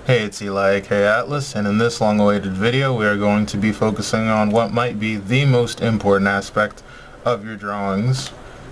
Hey, it's Eli, aka Atlas, and in this long-awaited video we are going to be focusing on what might be the most important aspect of your drawings,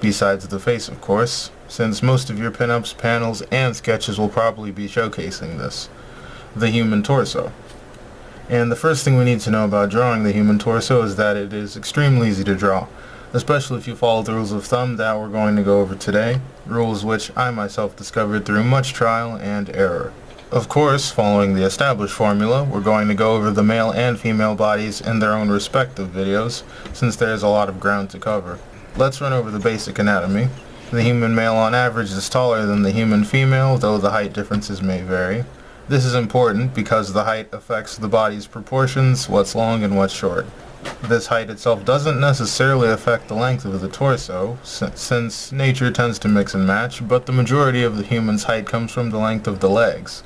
besides the face of course, since most of your pinups, panels, and sketches will probably be showcasing this: the human torso. And the first thing we need to know about drawing the human torso is that it is extremely easy to draw, especially if you follow the rules of thumb that we're going to go over today, rules which I myself discovered through much trial and error. Of course, following the established formula, we're going to go over the male and female bodies in their own respective videos, since there is a lot of ground to cover. Let's run over the basic anatomy. The human male on average is taller than the human female, though the height differences may vary. This is important because the height affects the body's proportions, what's long and what's short. This height itself doesn't necessarily affect the length of the torso, since nature tends to mix and match, but the majority of the human's height comes from the length of the legs,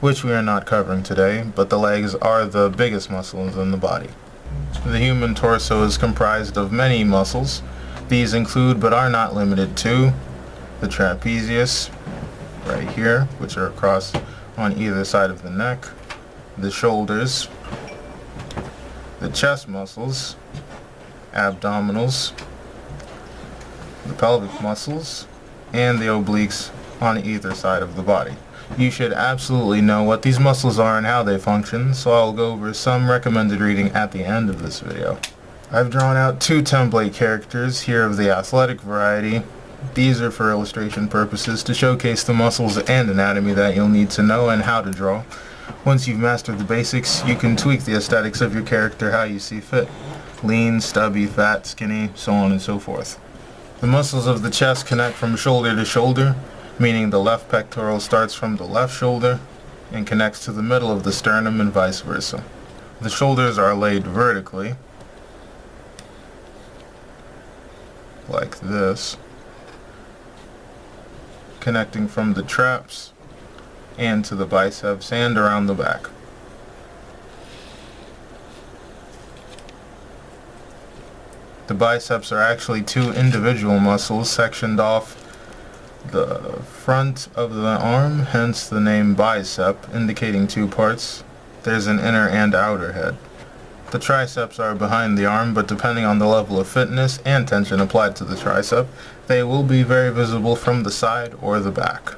which we are not covering today, but the legs are the biggest muscles in the body. The human torso is comprised of many muscles. These include, but are not limited to, the trapezius, right here, which are across on either side of the neck, the shoulders, the chest muscles, abdominals, the pelvic muscles, and the obliques on either side of the body. You should absolutely know what these muscles are and how they function, so I'll go over some recommended reading at the end of this video. I've drawn out two template characters here of the athletic variety. These are for illustration purposes to showcase the muscles and anatomy that you'll need to know and how to draw. Once you've mastered the basics, you can tweak the aesthetics of your character how you see fit. Lean, stubby, fat, skinny, so on and so forth. The muscles of the chest connect from shoulder to shoulder, meaning the left pectoral starts from the left shoulder and connects to the middle of the sternum and vice versa. The shoulders are laid vertically, like this, connecting from the traps and to the biceps and around the back. The biceps are actually two individual muscles sectioned off the front of the arm, hence the name bicep, indicating two parts. There's an inner and outer head. The triceps are behind the arm, but depending on the level of fitness and tension applied to the tricep, they will be very visible from the side or the back.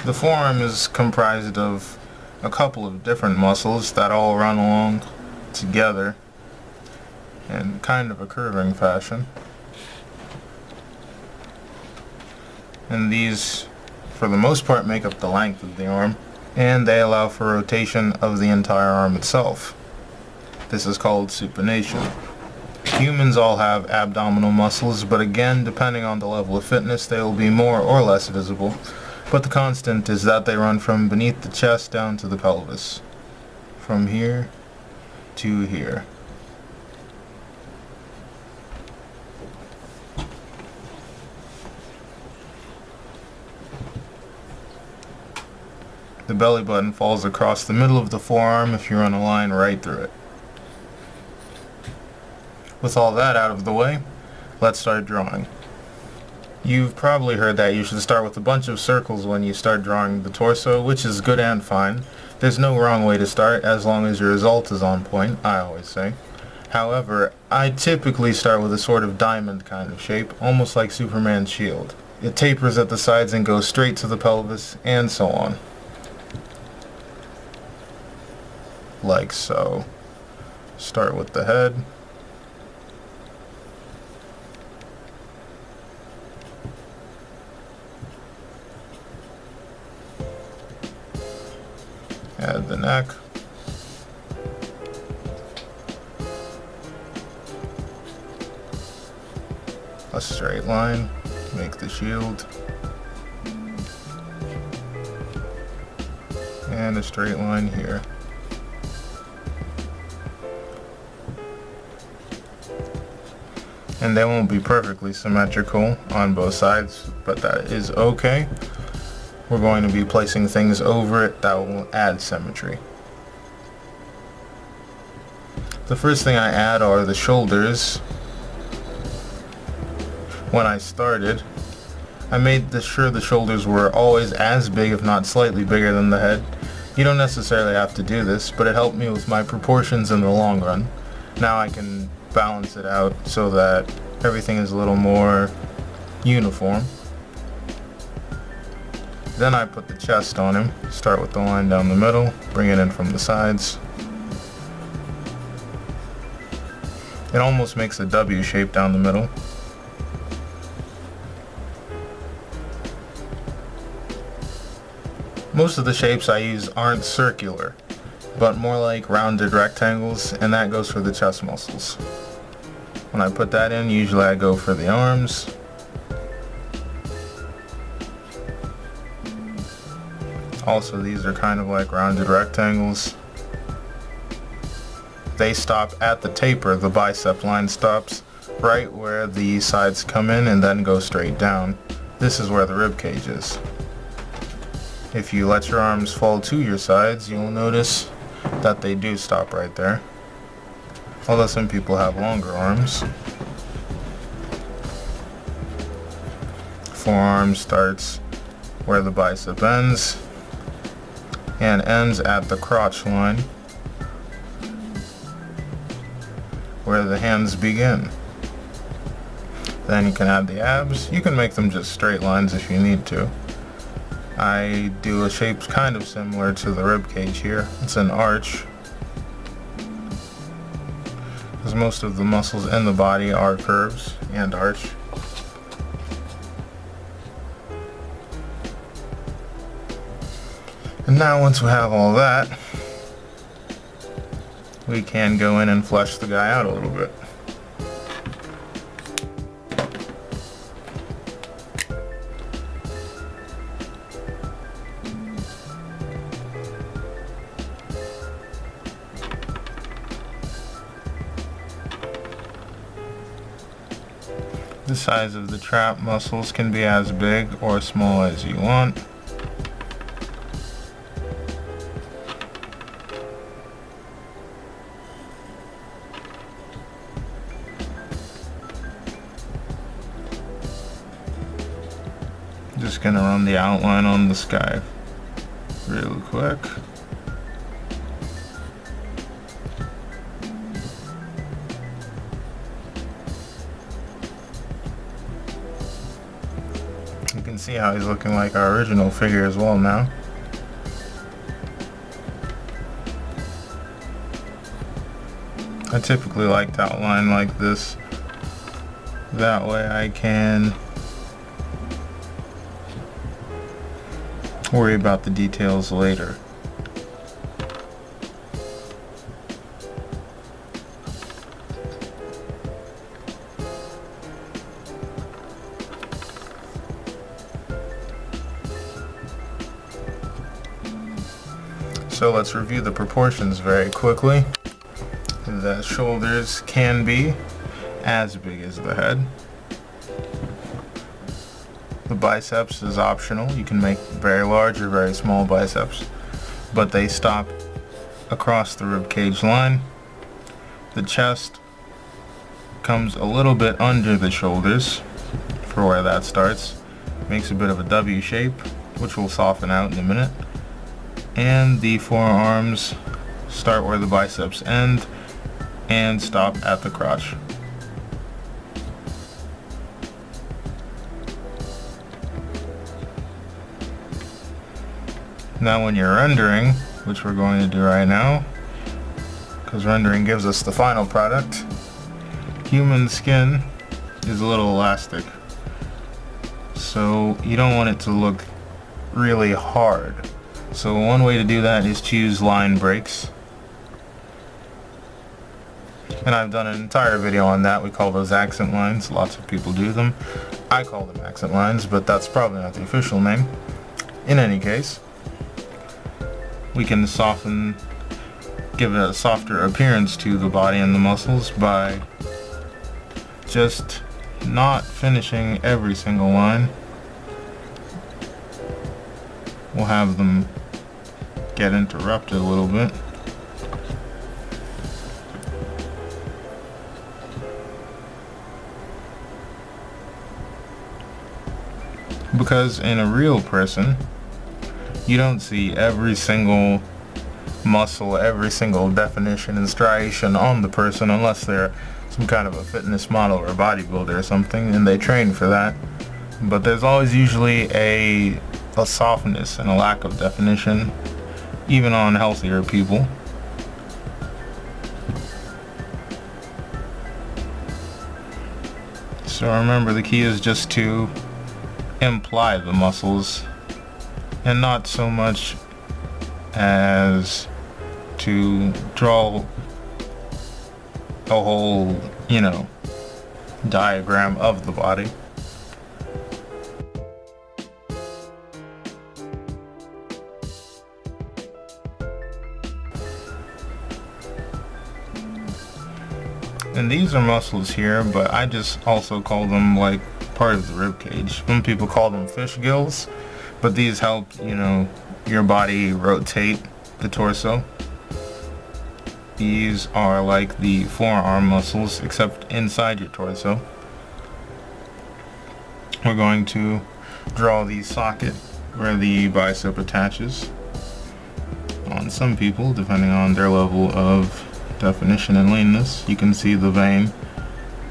The forearm is comprised of a couple of different muscles that all run along together in kind of a curving fashion. And these, for the most part, make up the length of the arm, and they allow for rotation of the entire arm itself. This is called supination. Humans all have abdominal muscles, but again, depending on the level of fitness, they will be more or less visible. But the constant is that they run from beneath the chest down to the pelvis. From here to here. The belly button falls across the middle of the forearm if you run a line right through it. With all that out of the way, let's start drawing. You've probably heard that you should start with a bunch of circles when you start drawing the torso, which is good and fine. There's no wrong way to start as long as your result is on point, I always say. However, I typically start with a sort of diamond kind of shape, almost like Superman's shield. It tapers at the sides and goes straight to the pelvis, and so on. Like so. Start with the head. Add the neck. A straight line. Make the shield. And a straight line here. And they won't be perfectly symmetrical on both sides, but that is okay. We're going to be placing things over it that will add symmetry. The first thing I add are the shoulders. When I started, I made sure the shoulders were always as big, if not slightly bigger than the head. You don't necessarily have to do this, but it helped me with my proportions in the long run. Now I can balance it out so that everything is a little more uniform. Then I put the chest on him. Start with the line down the middle, bring it in from the sides. It almost makes a W shape down the middle. Most of the shapes I use aren't circular, but more like rounded rectangles, and that goes for the chest muscles. When I put that in, usually I go for the arms. Also, these are kind of like rounded rectangles. They stop at the taper. The bicep line stops right where the sides come in and then go straight down. This is where the rib cage is. If you let your arms fall to your sides, you'll notice that they do stop right there. Although some people have longer arms. Forearm starts where the bicep ends and ends at the crotch line where the hands begin. Then you can add the abs. You can make them just straight lines if you need to. I do a shape kind of similar to the rib cage here. It's an arch, because most of the muscles in the body are curves and arch. And now once we have all that, we can go in and flesh the guy out a little bit. The size of the trap muscles can be as big or small as you want. Just gonna run the outline on this guy real quick. You can see how he's looking like our original figure as well now. I typically like to outline like this. That way I can worry about the details later. So let's review the proportions very quickly. The shoulders can be as big as the head. The biceps is optional. You can make very large or very small biceps, but they stop across the rib cage line. The chest comes a little bit under the shoulders for where that starts. Makes a bit of a W shape, which will soften out in a minute. And the forearms start where the biceps end and stop at the crotch. Now when you're rendering, which we're going to do right now, because rendering gives us the final product, human skin is a little elastic. So you don't want it to look really hard. So one way to do that is choose line breaks. And I've done an entire video on that. We call those accent lines. Lots of people do them. I call them accent lines, but that's probably not the official name. In any case, we can soften, give a softer appearance to the body and the muscles by just not finishing every single line. We'll have them get interrupted a little bit. Because in a real person, you don't see every single muscle every single definition and striation on the person unless they're some kind of a fitness model or a bodybuilder or something, and they train for that. But there's always usually a softness and a lack of definition, even on healthier people. So remember, the key is just to imply the muscles and not so much as to draw a whole, diagram of the body. And these are muscles here, but I just also call them like part of the rib cage. Some people call them fish gills, but these help, your body rotate the torso. These are like the forearm muscles, except inside your torso. We're going to draw the socket where the bicep attaches on some people, depending on their level of definition and leanness. You can see the vein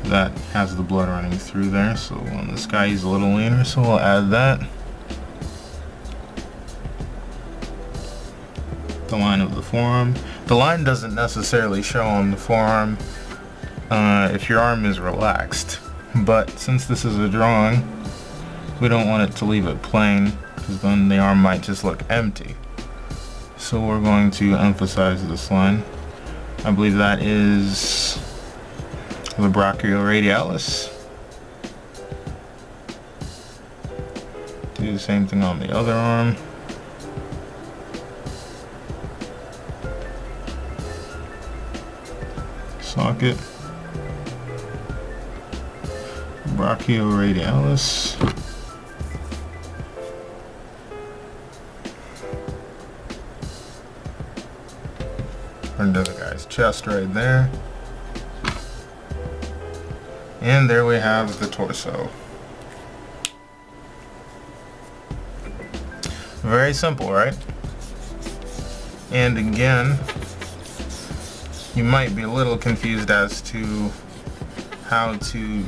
that has the blood running through there. So on this guy, he's a little leaner, so we'll add that. The line of the forearm. The line doesn't necessarily show on the forearm if your arm is relaxed, but since this is a drawing, we don't want it to leave it plain, because then the arm might just look empty. So we're going to emphasize this line. I believe that is the brachioradialis. Do the same thing on the other arm. Socket. Brachioradialis. Under the guy's chest right there. And there we have the torso. Very simple, right? And again, you might be a little confused as to how to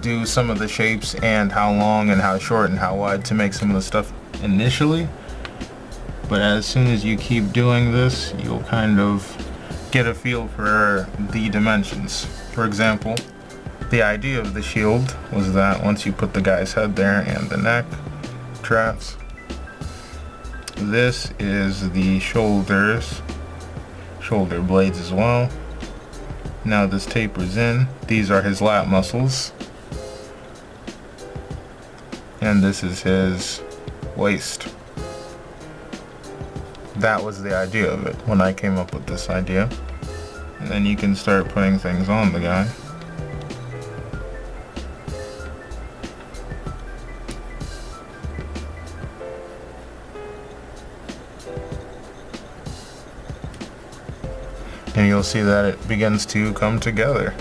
do some of the shapes and how long and how short and how wide to make some of the stuff initially. But as soon as you keep doing this, you'll kind of get a feel for the dimensions. For example, the idea of the shield was that once you put the guy's head there and the neck, traps, this is the shoulders, shoulder blades as well. Now this tapers in. These are his lat muscles. And this is his waist. That was the idea of it when I came up with this idea. And then you can start putting things on the guy. And you'll see that it begins to come together.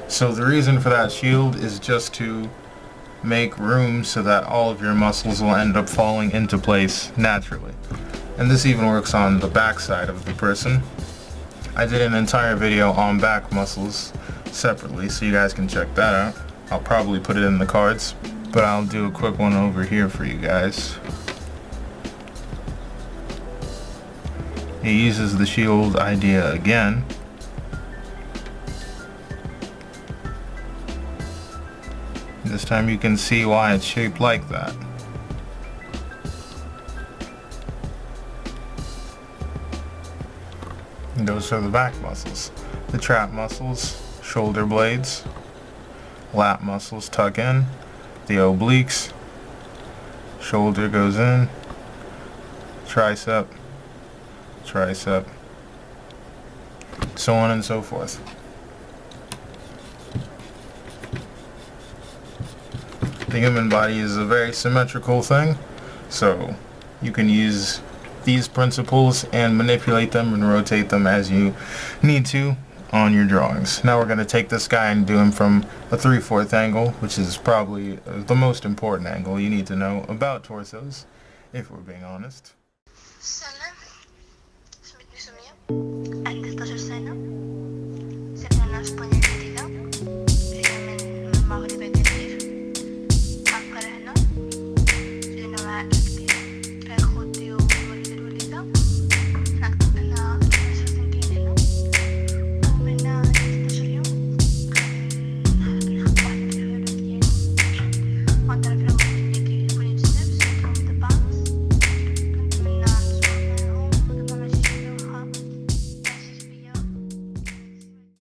So the reason for that shield is just to make room so that all of your muscles will end up falling into place naturally. And this even works on the back side of the person. I did an entire video on back muscles separately, so you guys can check that out. I'll probably put it in the cards, but I'll do a quick one over here for you guys. He uses the shield idea again. This time you can see why it's shaped like that. And those are the back muscles. The trap muscles, shoulder blades, lat muscles tuck in, the obliques, shoulder goes in, tricep, tricep, so on and so forth. The human body is a very symmetrical thing, so you can use these principles and manipulate them and rotate them as you need to on your drawings. Now we're going to take this guy and do him from a 3/4 angle, which is probably the most important angle you need to know about torsos, if we're being honest. Salam. En esta escena